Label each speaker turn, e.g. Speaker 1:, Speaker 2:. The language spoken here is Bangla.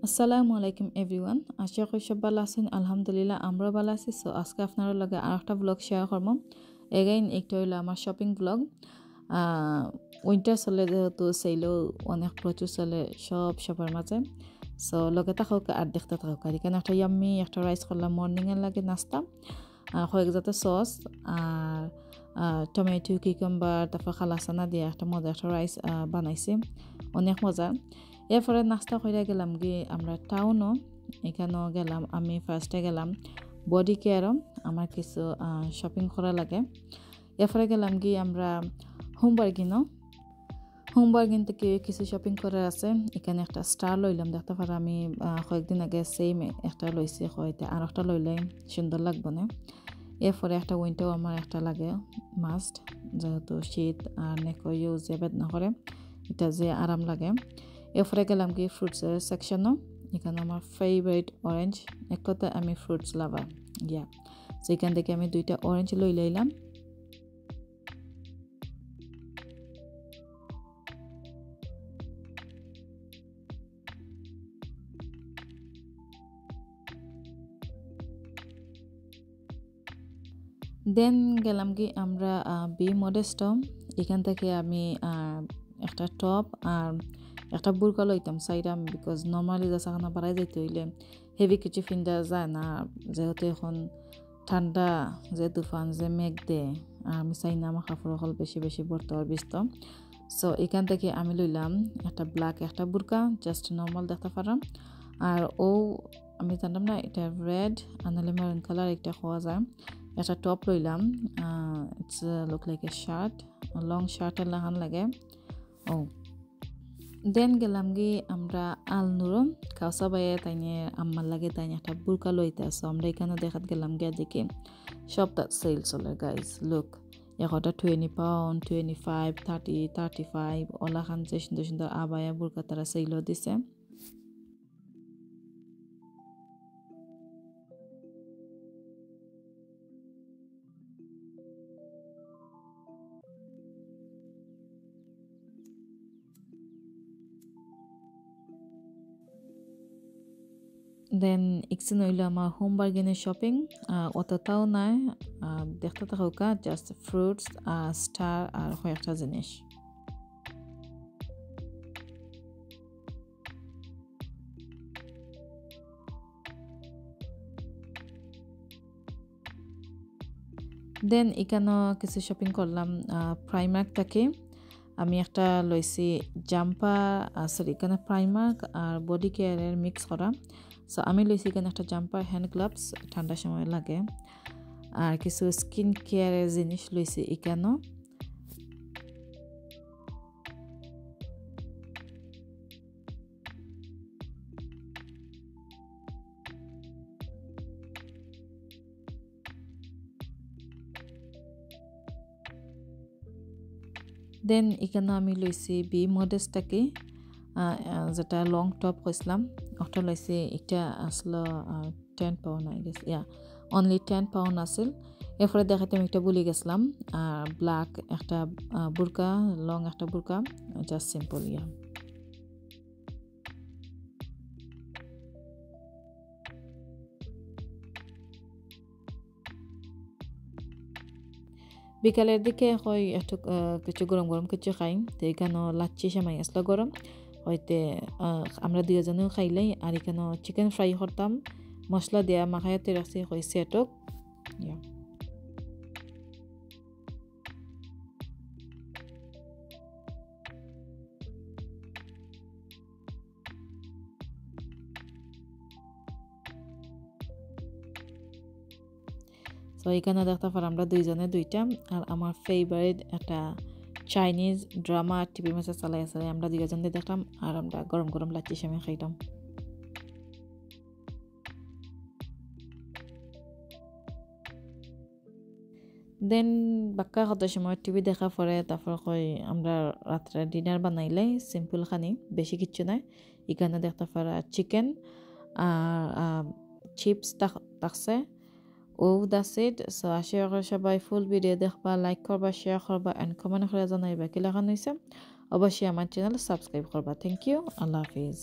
Speaker 1: আসসালামু আলাইকুম এভরিওয়ান আশা করি সব ভালো আছেন আলহামদুলিল্লাহ আমরা ভালো আছি সো আজকে আপনাদের লগে আরেকটা ব্লগ শেয়ার করব এগেইন একটা হলো আমার শপিং ব্লগ উইন্টার চলে যেহেতু সেলও অনেক প্রচুর চলে সব শপের মাঝে সো লগে থাকুক আর দেখতে থাকুক আর এখানে একটা ইয়াম্মি একটা রাইস করলাম মর্নিংয়ের লাগে নাস্তা কয়েক জাতের সস আর টমেটো কিউকাম্বার তারপর খালাসানা দিয়ে একটা মজা একটা রাইস বানাইছি অনেক মজা এরপরে নাস্তা করে গেলাম গিয়ে আমরা টাউনও এখানেও গেলাম আমি ফার্স্টে গেলাম বডি কেয়ারও আমার কিছু শপিং করা লাগে এরপরে গেলাম গিয়ে আমরা হোমবার্গিন থেকে কিছু শপিং করার আছে এখানে একটা স্টার লইলাম দেখতে পারো আমি কয়েকদিন আগে সেম একটা লইছি হয়তো আর একটা লইলে সুন্দর লাগবে না এরপরে একটা উইন্টার আমার একটা লাগে মাস্ট যেহেতু শীত আর নেকইও যে বেদনা করে এটা যে আরাম লাগে এরপরে গেলাম কি ফ্রুটসের সেকশনও এখানে আমার ফেভারিট অরেঞ্জ এক কথা আমি ফ্রুটস লাভার সেখান থেকে আমি দুইটা অরেঞ্জ লইলাম দেন গেলাম কি আমরা বি মডেস্ট এখান থেকে আমি একটা টপ আর একটা বুরকা লইতাম চাইতাম বিকজ নর্মালি যাচাখানা বাড়াই যাইতে হইলে হেভি কিছু ফিন্দা যায় না যেহেতু এখন ঠান্ডা যে তুফান যে মেঘ দে আর আমি চাই না আমার কাপড় হল বেশি বেশি ভরতে আর ব্যস্ত সো এখান থেকে আমি লইলাম একটা ব্ল্যাক একটা বুরকা জাস্ট নর্মাল দেখতে পারাম আর আমি জানতাম না এটা রেড আনালে মেরুন কালার একটা খাওয়া যায় একটা টপ লইলাম it's look like a shirt long শার্টের লাগান লাগে দেন গেলাম গিয়ে আমরা আলনুরম কাউসা বাইয়ে তাইনে আম্মার লাগে তাইনে একটা বুরকা লইতে আসো আমরা এখানে দেখাত গেলাম গিয়ে দেখি সবটা সেল চলে গাইজ লুক একটা 20 পাউন্ড 25 30 35 ওলা খান যে সুন্দর সুন্দর আবায়া বুরকা তারা সেলও দিছে দেন ইকসিন হইলো আমার হোমবার্গেনের শপিং অতটাও নাই দেখতে থাকুকা জাস্ট ফ্রুটস স্টার আর কয়েকটা জিনিস দেন এখানেও কিছু শপিং করলাম প্রাইমার্ক থেকে আমি একটা লইছি জাম্পার সরি এখানে প্রাইমার্ক আর বডি কেয়ারের মিক্স করা সো আমি লইছি এখানে একটা জাম্পার হ্যান্ড গ্লাভস ঠান্ডার সময় লাগে আর কিছু স্কিন কেয়ারের জিনিস লইছি এখানেও দেন এখানে আমি লইছি বি মডেস্টটাকে যেটা লং টপ কইছিলাম ওটা লইছি এটা আসলে 10 pound I guess only 10 pound আছিল এরপরে দেখাতে আমি একটা ভুলে গেছিলাম ব্ল্যাক একটা বুরকা লং একটা বুরকা জাস্ট সিম্পল বিকালের দিকে হয় একটু কিছু গরম গরম কিছু খাই তো এখানে লাচ্ছি সেমাই আসলো গরম হয়তো আমরা দুজনেও খাইলাই আর এখানে চিকেন ফ্রাই করতাম মশলা দেওয়া মাখায়াতে রাখছি হয় সেটক সো এখানে দেখতে পার আমরা দুইজনে দুইটা আর আমার ফেভারিট একটা চাইনিজ ড্রামা টিভি মেসে চালাই আছে আমরা দুইজনে দেখলাম আর আমরা গরম গরম লাচ্ছি সেমাই খাইতাম দেন বাক্কা কত সময় টিভি দেখা পরে তারপর কই আমরা রাত্রে ডিনার বানাইলে সিম্পল খানি বেশি কিচ্ছু নাই এখানে দেখতে পারা চিকেন আর চিপস থাকছে that's it. So আশা করি সবাই ফুল ভিডিও দেখবা লাইক করবা শেয়ার করবা এন্ড কমেন্ট করে জানাইবা কি লাগান হইছে অবশ্যই আমার চ্যানেল সাবস্ক্রাইব করবা থ্যাংক ইউ আল্লাহ হাফেজ